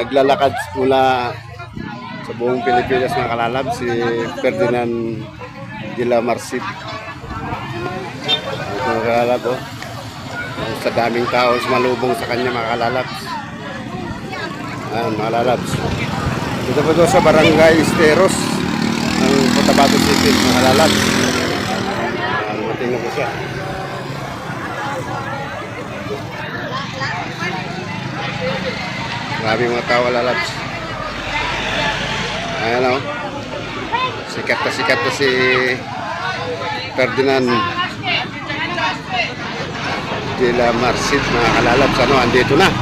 naglalakad mula sa buong Pilipinas mga kalalab, si Ferdinand de la Marcid. Ito mga kalalab, oh. Sa daming tao malubong sa kanya mga kalalab. Ayan mga kalalab. Dito po ito sa Barangay Esteros ng Cotabato City mga kalalab. Matingnan ko siya. Grabe mga tao lalabs. Ayan o. Sikat na si Ferdinand de la Marcid mga kalalabs. Ano, andito na.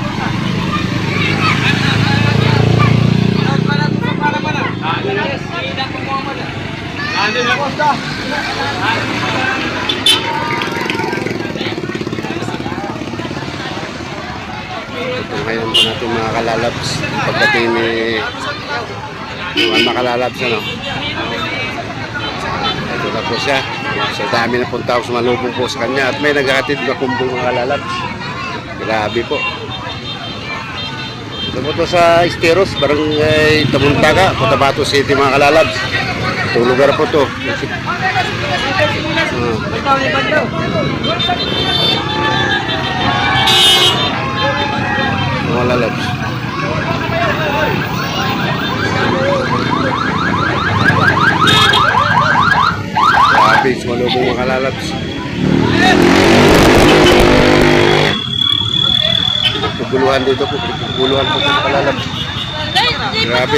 Ngayon po natin mga kalalabs pagdating ni Juan Makalalabs, ano. Ito na po siya. Sa dami na pong tao sumalubong po sa kanya at may nagkakatid na kumbong mga kalalabs. Grabe po. Ito po ito sa Esteros, Barangay Tamuntaga, Cotabato City mga kalalabs. Itong lugar po ito. Mga lalabs. Grabe, sumalubong mga lalabs. Pagpuguluhan dito po, pagpuguluhan po mga lalabs. Grabe.